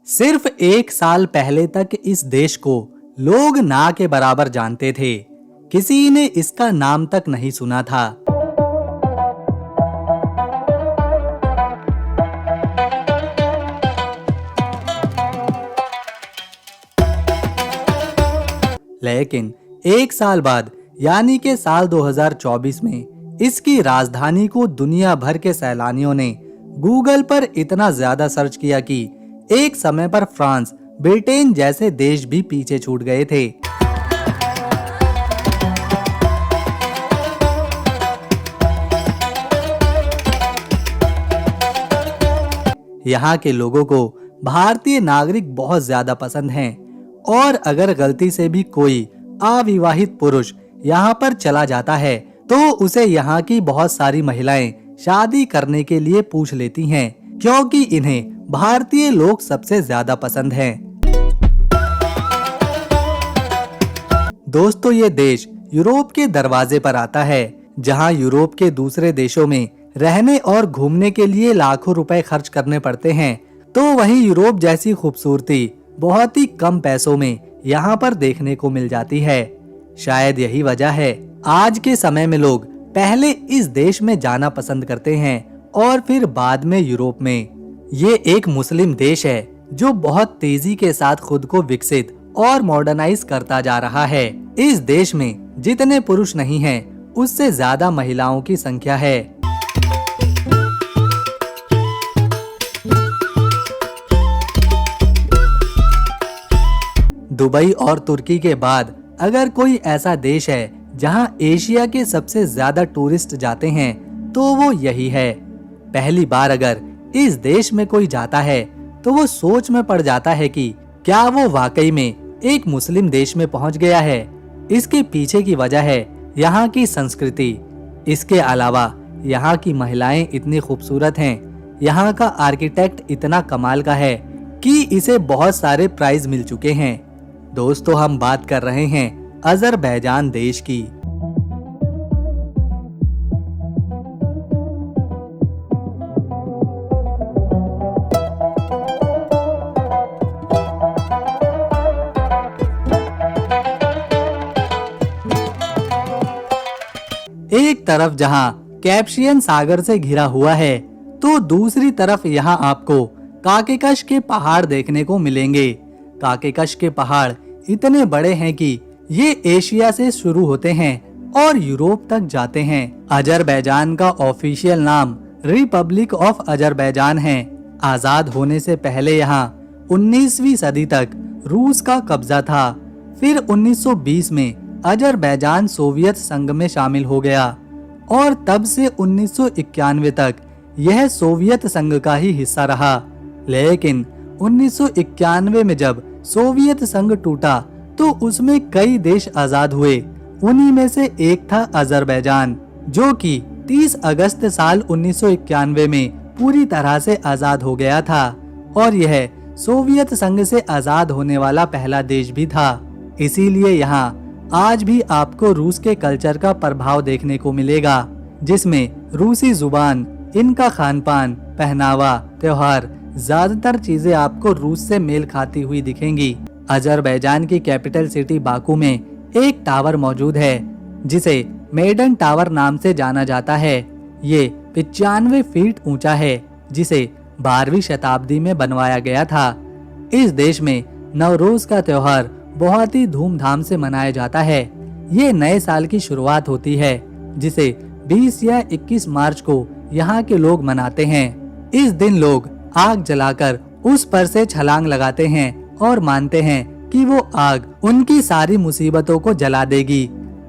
सिर्फ 1 साल पहले तक इस देश को लोग ना के बराबर जानते थे। किसी ने इसका नाम तक नहीं सुना था। लेकिन 1 साल बाद यानी के साल 2024 में इसकी राजधानी को दुनिया भर के सैलानियों ने गूगल पर इतना ज्यादा सर्च किया कि एक समय पर फ्रांस, ब्रिटेन जैसे देश भी पीछे छूट गए थे। यहाँ के लोगों को भारतीय नागरिक बहुत ज्यादा पसंद हैं और अगर गलती से भी कोई अविवाहित पुरुष यहाँ पर चला जाता है तो उसे यहाँ की बहुत सारी महिलाएं शादी करने के लिए पूछ लेती हैं, क्योंकि इन्हें भारतीय लोग सबसे ज्यादा पसंद हैं। दोस्तों, ये देश यूरोप के दरवाजे पर आता है, जहाँ यूरोप के दूसरे देशों में रहने और घूमने के लिए लाखों रुपए खर्च करने पड़ते हैं, तो वहीं यूरोप जैसी खूबसूरती बहुत ही कम पैसों में यहाँ पर देखने को मिल जाती है। शायद यही वजह है आज के समय में लोग पहले इस देश में जाना पसंद करते हैं और फिर बाद में यूरोप में। ये एक मुस्लिम देश है जो बहुत तेजी के साथ खुद को विकसित और मॉडर्नाइज करता जा रहा है। इस देश में जितने पुरुष नहीं हैं, उससे ज्यादा महिलाओं की संख्या है। दुबई और तुर्की के बाद अगर कोई ऐसा देश है जहां एशिया के सबसे ज्यादा टूरिस्ट जाते हैं तो वो यही है। पहली बार अगर इस देश में कोई जाता है तो वो सोच में पड़ जाता है कि क्या वो वाकई में एक मुस्लिम देश में पहुंच गया है। इसके पीछे की वजह है यहाँ की संस्कृति। इसके अलावा यहाँ की महिलाएं इतनी खूबसूरत हैं, यहाँ का आर्किटेक्ट इतना कमाल का है कि इसे बहुत सारे प्राइज मिल चुके हैं। दोस्तों, हम बात कर रहे हैं अजरबैजान देश की। एक तरफ जहां कैस्पियन सागर से घिरा हुआ है तो दूसरी तरफ यहां आपको काकेकश के पहाड़ देखने को मिलेंगे। काकेकश के पहाड़ इतने बड़े हैं कि ये एशिया से शुरू होते हैं और यूरोप तक जाते हैं। अजरबैजान का ऑफिशियल नाम रिपब्लिक ऑफ अजरबैजान है। आजाद होने से पहले यहाँ 19वीं सदी तक रूस का कब्जा था। फिर 1920 में अजरबैजान सोवियत संघ में शामिल हो गया और तब से 1991 तक यह सोवियत संघ का ही हिस्सा रहा। लेकिन 1991 में जब सोवियत संघ टूटा तो उसमें कई देश आजाद हुए। उन्हीं में से एक था अजरबैजान, जो कि 30 अगस्त साल 1991 में पूरी तरह से आजाद हो गया था और यह सोवियत संघ से आजाद होने वाला पहला देश भी था। इसीलिए यहाँ आज भी आपको रूस के कल्चर का प्रभाव देखने को मिलेगा, जिसमें रूसी जुबान, इनका खान पान, पहनावा, त्योहार, ज्यादातर चीजें आपको रूस से मेल खाती हुई दिखेंगी। अजरबैजान की कैपिटल सिटी बाकू में एक टावर मौजूद है जिसे मेडन टावर नाम से जाना जाता है। ये 95 फीट ऊंचा है, जिसे 12वीं शताब्दी में बनवाया गया था। इस देश में नवरोज का त्योहार बहुत ही धूमधाम से मनाया जाता है। ये नए साल की शुरुआत होती है, जिसे 20 या 21 मार्च को यहाँ के लोग मनाते हैं। इस दिन लोग आग जलाकर उस पर से छलांग लगाते हैं और मानते हैं कि वो आग उनकी सारी मुसीबतों को जला देगी।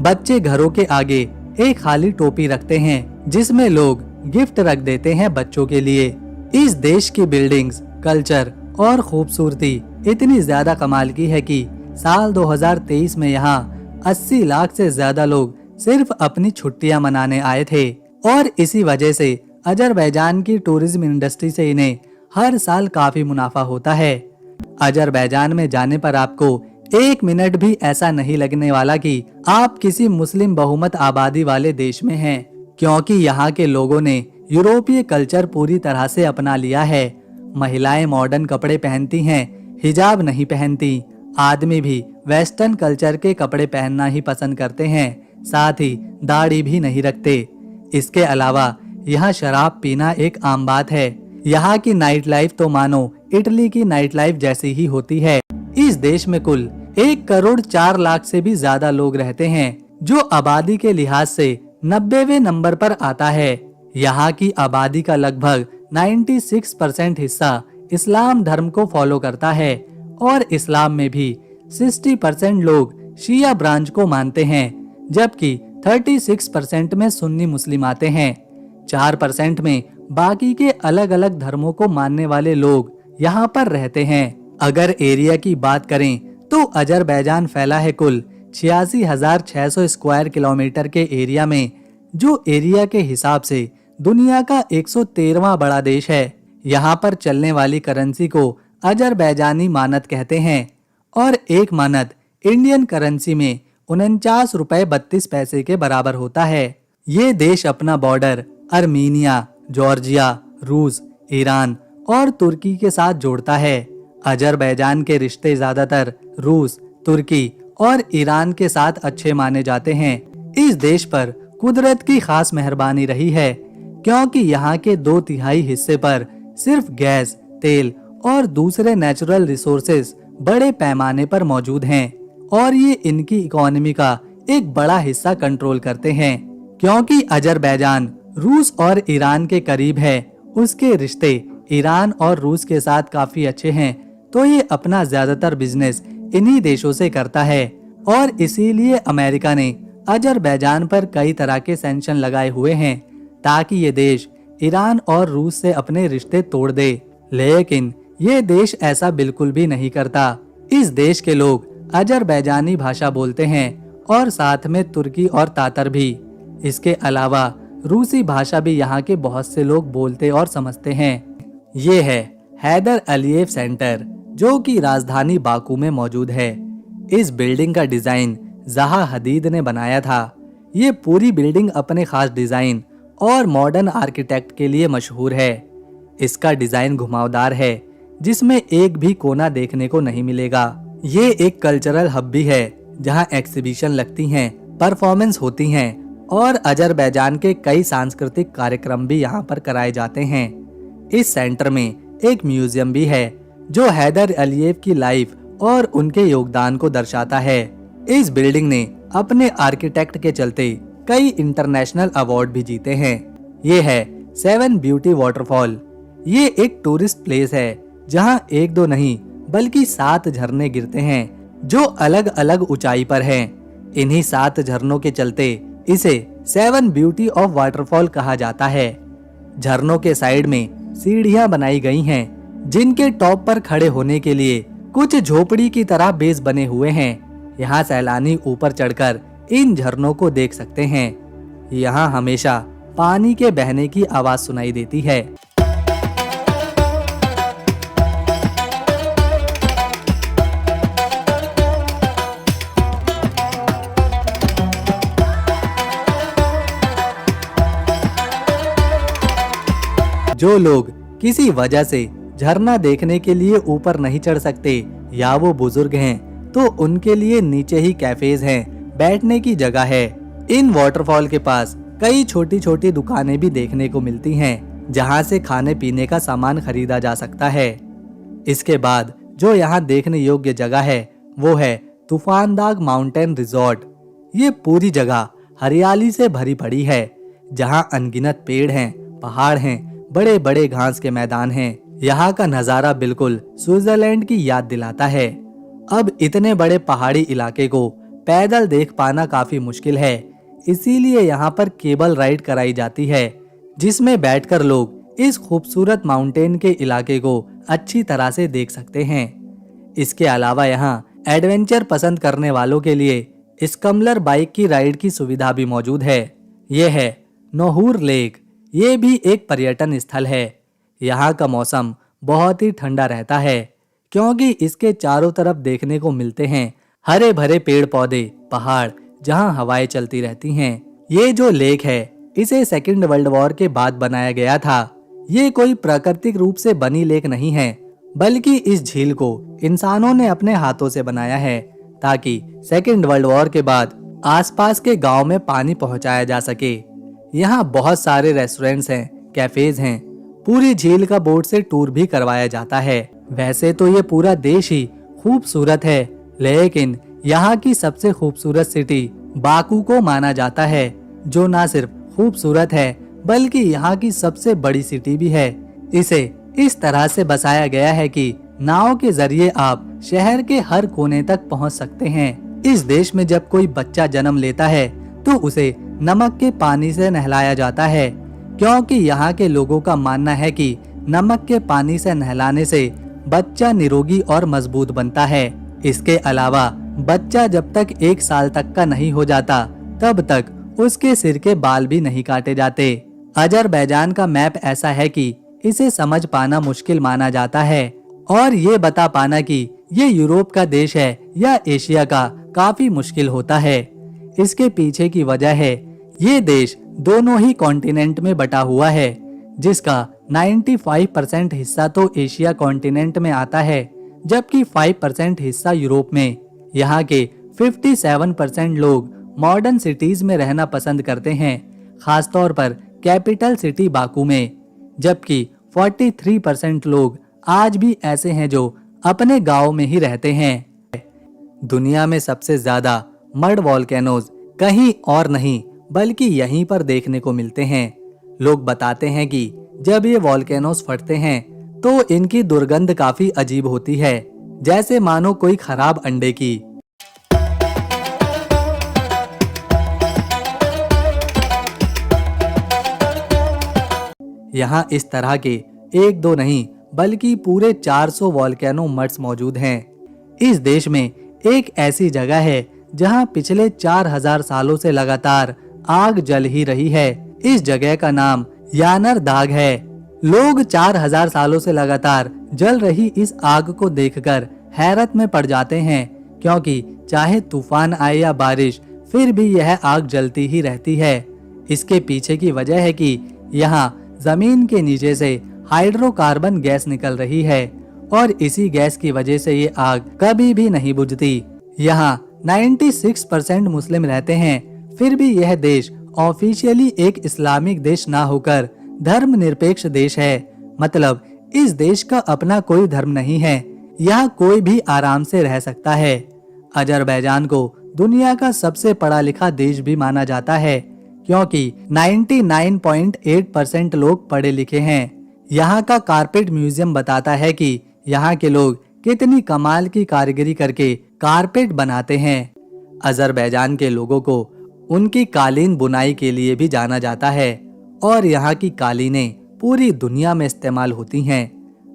बच्चे घरों के आगे एक खाली टोपी रखते हैं जिसमें लोग गिफ्ट रख देते हैं बच्चों के लिए। इस देश की बिल्डिंग्स, कल्चर और खूबसूरती इतनी ज्यादा कमाल की है कि साल 2023 में यहाँ 80 लाख से ज्यादा लोग सिर्फ अपनी छुट्टियां मनाने आए थे और इसी वजह से अजरबैजान की टूरिज्म इंडस्ट्री से इन्हें हर साल काफी मुनाफा होता है। अजरबैजान में जाने पर आपको 1 मिनट भी ऐसा नहीं लगने वाला कि आप किसी मुस्लिम बहुमत आबादी वाले देश में हैं, क्योंकि यहाँ के लोगों ने यूरोपीय कल्चर पूरी तरह से अपना लिया है। महिलाएं मॉडर्न कपड़े पहनती हैं, हिजाब नहीं पहनती। आदमी भी वेस्टर्न कल्चर के कपड़े पहनना ही पसंद करते हैं, साथ ही दाढ़ी भी नहीं रखते। इसके अलावा यहाँ शराब पीना एक आम बात है। यहाँ की नाइट लाइफ तो मानो इटली की नाइट लाइफ जैसी ही होती है। इस देश में कुल 1,04,00,000 से भी ज्यादा लोग रहते हैं, जो आबादी के लिहाज से 90वें नंबर पर आता है। यहाँ की आबादी का लगभग 96% हिस्सा इस्लाम धर्म को फॉलो करता है और इस्लाम में भी 60% लोग शिया ब्रांच को मानते हैं, जबकि 36% में सुन्नी मुस्लिम आते हैं। 4% में बाकी के अलग अलग धर्मों को मानने वाले लोग यहाँ पर रहते हैं। अगर एरिया की बात करें तो अजरबैजान फैला है कुल 86,600 स्क्वायर किलोमीटर के एरिया में, जो एरिया के हिसाब से दुनिया का 113वां बड़ा देश है। यहाँ पर चलने वाली करेंसी को अजरबैजानी मानत कहते हैं और एक मानत इंडियन करेंसी में 49 रुपए 32 पैसे के बराबर होता है। ये देश अपना बॉर्डर अर्मीनिया, जॉर्जिया, रूस, ईरान और तुर्की के साथ जोड़ता है। अजरबैजान के रिश्ते ज्यादातर रूस, तुर्की और ईरान के साथ अच्छे माने जाते हैं। इस देश पर कुदरत की खास मेहरबानी रही है, क्योंकि यहाँ के 2/3 हिस्से पर सिर्फ गैस, तेल और दूसरे नेचुरल रिसोर्सेज बड़े पैमाने पर मौजूद हैं और ये इनकी इकोनॉमी का एक बड़ा हिस्सा कंट्रोल करते हैं। क्योंकि अजरबैजान रूस और ईरान के करीब है, उसके रिश्ते ईरान और रूस के साथ काफी अच्छे हैं, तो ये अपना ज्यादातर बिजनेस इन्हीं देशों से करता है और इसीलिए अमेरिका ने अजरबैजान पर कई तरह के सैंक्शन लगाए हुए हैं ताकि ये देश ईरान और रूस से अपने रिश्ते तोड़ दे। लेकिन ये देश ऐसा बिल्कुल भी नहीं करता। इस देश के लोग अजरबैजानी भाषा बोलते हैं और साथ में तुर्की और तातर भी। इसके अलावा रूसी भाषा भी यहाँ के बहुत से लोग बोलते और समझते हैं। ये है हैदर अलीयेव सेंटर, जो कि राजधानी बाकू में मौजूद है। इस बिल्डिंग का डिजाइन जहा हदीद ने बनाया था। ये पूरी बिल्डिंग अपने खास डिजाइन और मॉडर्न आर्किटेक्ट के लिए मशहूर है। इसका डिजाइन घुमावदार है, जिसमें एक भी कोना देखने को नहीं मिलेगा। ये एक कल्चरल हब भी है, जहां एग्जीबिशन लगती हैं, परफॉर्मेंस होती हैं और अजरबैजान के कई सांस्कृतिक कार्यक्रम भी यहाँ पर कराए जाते हैं। इस सेंटर में एक म्यूजियम भी है, जो हैदर अलीयेव की लाइफ और उनके योगदान को दर्शाता है। इस बिल्डिंग ने अपने आर्किटेक्ट के चलते कई इंटरनेशनल अवार्ड भी जीते हैं। ये है 7 ब्यूटी वाटरफॉल। ये एक टूरिस्ट प्लेस है, जहां एक दो नहीं बल्कि 7 झरने गिरते हैं, जो अलग अलग ऊंचाई पर हैं। इन्हीं 7 झरनों के चलते इसे 7 ब्यूटी ऑफ वाटरफॉल कहा जाता है। झरनों के साइड में सीढ़ियां बनाई गई हैं, जिनके टॉप पर खड़े होने के लिए कुछ झोपड़ी की तरह बेस बने हुए हैं। यहाँ सैलानी ऊपर चढ़कर इन झरनों को देख सकते हैं। यहाँ हमेशा पानी के बहने की आवाज सुनाई देती है। जो लोग किसी वजह से झरना देखने के लिए ऊपर नहीं चढ़ सकते या वो बुजुर्ग हैं, तो उनके लिए नीचे ही कैफेज हैं, बैठने की जगह है। इन वाटरफॉल के पास कई छोटी छोटी दुकानें भी देखने को मिलती हैं, जहां से खाने पीने का सामान खरीदा जा सकता है। इसके बाद जो यहाँ देखने योग्य जगह है वो है तूफानदाग माउंटेन रिजॉर्ट। ये पूरी जगह हरियाली से भरी पड़ी है, जहाँ अनगिनत पेड़ हैं, पहाड़ हैं, बड़े बड़े घास के मैदान हैं। यहाँ का नजारा बिल्कुल स्विट्जरलैंड की याद दिलाता है। अब इतने बड़े पहाड़ी इलाके को पैदल देख पाना काफी मुश्किल है, इसीलिए यहाँ पर केबल राइड कराई जाती है, जिसमें बैठकर लोग इस खूबसूरत माउंटेन के इलाके को अच्छी तरह से देख सकते हैं। इसके अलावा यहाँ एडवेंचर पसंद करने वालों के लिए स्कम्बलर बाइक की राइड की सुविधा भी मौजूद है। ये है नोहूर लेक। ये भी एक पर्यटन स्थल है। यहाँ का मौसम बहुत ही ठंडा रहता है, क्योंकि इसके चारों तरफ देखने को मिलते हैं हरे भरे पेड़ पौधे, पहाड़, जहाँ हवाएं चलती रहती हैं। ये जो लेक है, इसे सेकेंड वर्ल्ड वॉर के बाद बनाया गया था। ये कोई प्राकृतिक रूप से बनी लेक नहीं है, बल्कि इस झील को इंसानों ने अपने हाथों से बनाया है ताकि सेकेंड वर्ल्ड वॉर के बाद आसपास के गांव में पानी पहुंचाया जा सके। यहाँ बहुत सारे रेस्टोरेंट्स हैं, कैफेज हैं, पूरी झील का बोट से टूर भी करवाया जाता है। वैसे तो ये पूरा देश ही खूबसूरत है, लेकिन यहाँ की सबसे खूबसूरत सिटी बाकू को माना जाता है, जो ना सिर्फ खूबसूरत है बल्कि यहाँ की सबसे बड़ी सिटी भी है। इसे इस तरह से बसाया गया है कि नाव के जरिए आप शहर के हर कोने तक पहुँच सकते हैं। इस देश में जब कोई बच्चा जन्म लेता है तो उसे नमक के पानी से नहलाया जाता है, क्योंकि यहाँ के लोगों का मानना है कि नमक के पानी से नहलाने से बच्चा निरोगी और मजबूत बनता है। इसके अलावा बच्चा जब तक 1 साल तक का नहीं हो जाता तब तक उसके सिर के बाल भी नहीं काटे जाते। अजरबैजान का मैप ऐसा है कि इसे समझ पाना मुश्किल माना जाता है और ये बता पाना कि ये यूरोप का देश है या एशिया का काफी मुश्किल होता है। इसके पीछे की वजह है ये देश दोनों ही कॉन्टिनेंट में बटा हुआ है, जिसका 95% हिस्सा तो एशिया कॉन्टिनेंट में आता है, जबकि 5% हिस्सा यूरोप में। यहाँ के 57% लोग मॉडर्न सिटीज में रहना पसंद करते हैं, खासतौर पर कैपिटल सिटी बाकू में, जबकि 43% लोग आज भी ऐसे हैं जो अपने गांव में ही रहते हैं। दुनिया में सबसे ज्यादा मड वॉल्केनोज कहीं और नहीं बल्कि यहीं पर देखने को मिलते हैं। लोग बताते हैं कि जब ये वॉल्केनोज फटते हैं तो इनकी दुर्गंध काफी अजीब होती है, जैसे मानो कोई खराब अंडे की। यहाँ इस तरह के 1-2 नहीं बल्कि पूरे 400 वॉल्केनो मड्स मौजूद हैं। इस देश में एक ऐसी जगह है जहाँ पिछले 4000 सालों से लगातार आग जल ही रही है। इस जगह का नाम यानर दाग है। लोग 4000 सालों से लगातार जल रही इस आग को देखकर हैरत में पड़ जाते हैं, क्योंकि चाहे तूफान आए या बारिश फिर भी यह आग जलती ही रहती है। इसके पीछे की वजह है कि यहाँ जमीन के नीचे से हाइड्रोकार्बन गैस निकल रही है और इसी गैस की वजह से ये आग कभी भी नहीं बुझती। यहाँ 96% मुस्लिम रहते हैं, फिर भी यह देश ऑफिशियली एक इस्लामिक देश ना होकर धर्मनिरपेक्ष देश है। मतलब इस देश का अपना कोई धर्म नहीं है, यहाँ कोई भी आराम से रह सकता है। अजरबैजान को दुनिया का सबसे पढ़ा लिखा देश भी माना जाता है, क्योंकि 99.8% लोग पढ़े लिखे हैं। यहाँ का कारपेट म्यूजियम बताता है कि यहाँ के लोग कितनी कमाल की कारीगरी करके कारपेट बनाते हैं। अजरबैजान के लोगों को उनकी कालीन बुनाई के लिए भी जाना जाता है और यहाँ की कालीनें पूरी दुनिया में इस्तेमाल होती हैं।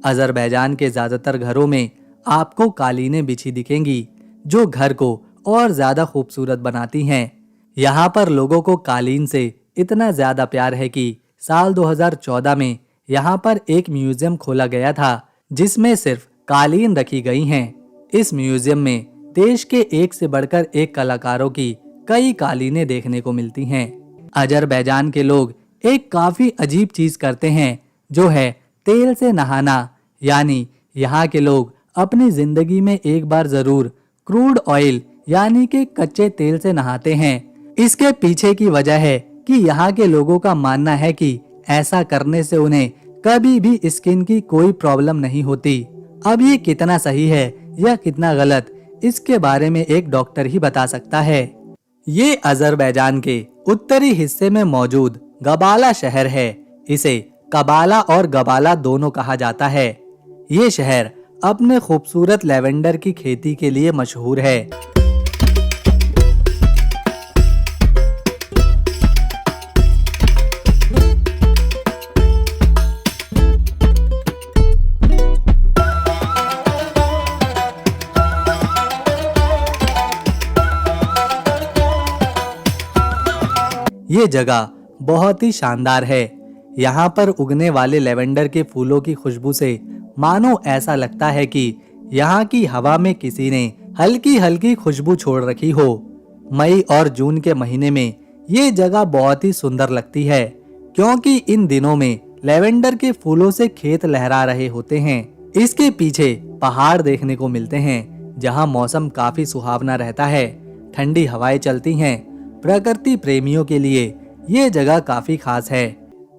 अजरबैजान के ज्यादातर घरों में आपको कालीनें बिछी दिखेंगी, जो घर को और ज्यादा खूबसूरत बनाती हैं। यहाँ पर लोगों को कालीन से इतना ज्यादा प्यार है कि साल 2014 में यहाँ पर एक म्यूजियम खोला गया था जिसमें सिर्फ कालीन रखी गई हैं। इस म्यूजियम में देश के एक से बढ़कर एक कलाकारों की कई कालीनें देखने को मिलती हैं। अजरबैजान के लोग एक काफी अजीब चीज करते हैं, जो है तेल से नहाना। यानी यहाँ के लोग अपनी जिंदगी में एक बार जरूर क्रूड ऑयल यानी कि कच्चे तेल से नहाते हैं। इसके पीछे की वजह है कि यहाँ के लोगों का मानना है कि ऐसा करने से उन्हें कभी भी स्किन की कोई प्रॉब्लम नहीं होती। अब ये कितना सही है या कितना गलत, इसके बारे में एक डॉक्टर ही बता सकता है। ये अजरबैजान के उत्तरी हिस्से में मौजूद गबाला शहर है। इसे कबाला और गबाला दोनों कहा जाता है। ये शहर अपने खूबसूरत लेवेंडर की खेती के लिए मशहूर है। ये जगह बहुत ही शानदार है। यहाँ पर उगने वाले लेवेंडर के फूलों की खुशबू से मानो ऐसा लगता है कि यहाँ की हवा में किसी ने हल्की हल्की खुशबू छोड़ रखी हो। मई और जून के महीने में ये जगह बहुत ही सुंदर लगती है, क्योंकि इन दिनों में लेवेंडर के फूलों से खेत लहरा रहे होते हैं। इसके पीछे पहाड़ देखने को मिलते हैं जहां मौसम काफी सुहावना रहता है, ठंडी हवाएं चलती हैं। प्रकृति प्रेमियों के लिए ये जगह काफी खास है।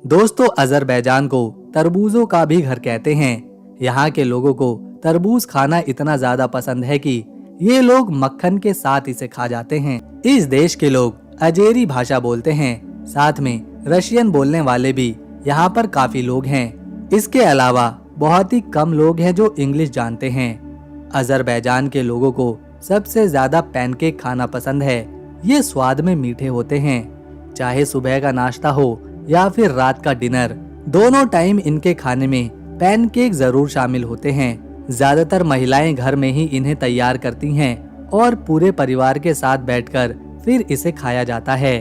दोस्तों, अजरबैजान को तरबूजों का भी घर कहते हैं। यहाँ के लोगों को तरबूज खाना इतना ज्यादा पसंद है कि ये लोग मक्खन के साथ इसे खा जाते हैं। इस देश के लोग अजेरी भाषा बोलते हैं, साथ में रशियन बोलने वाले भी यहाँ पर काफी लोग हैं। इसके अलावा बहुत ही कम लोग हैं जो इंग्लिश जानते हैं। अजरबैजान के लोगों को सबसे ज्यादा पैनकेक खाना पसंद है। ये स्वाद में मीठे होते हैं। चाहे सुबह का नाश्ता हो या फिर रात का डिनर, दोनों टाइम इनके खाने में पैनकेक जरूर शामिल होते हैं। ज्यादातर महिलाएं घर में ही इन्हें तैयार करती हैं और पूरे परिवार के साथ बैठकर फिर इसे खाया जाता है।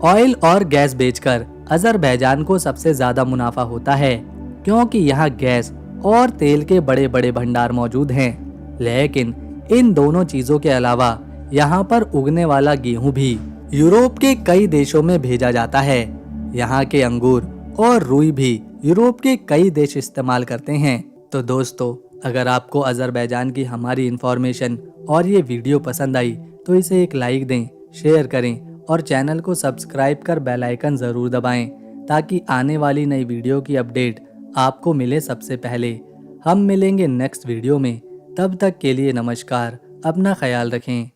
ऑयल और गैस बेचकर अजरबैजान को सबसे ज्यादा मुनाफा होता है, क्योंकि यहाँ गैस और तेल के बड़े बड़े भंडार मौजूद हैं। लेकिन इन दोनों चीजों के अलावा यहाँ पर उगने वाला गेहूं भी यूरोप के कई देशों में भेजा जाता है। यहाँ के अंगूर और रुई भी यूरोप के कई देश इस्तेमाल करते हैं। तो दोस्तों, अगर आपको अजरबैजान की हमारी इंफॉर्मेशन और ये वीडियो पसंद आई तो इसे एक लाइक दें, शेयर करें और चैनल को सब्सक्राइब कर बेल आइकन जरूर दबाएं, ताकि आने वाली नई वीडियो की अपडेट आपको मिले सबसे पहले। हम मिलेंगे नेक्स्ट वीडियो में। तब तक के लिए नमस्कार, अपना ख्याल रखें।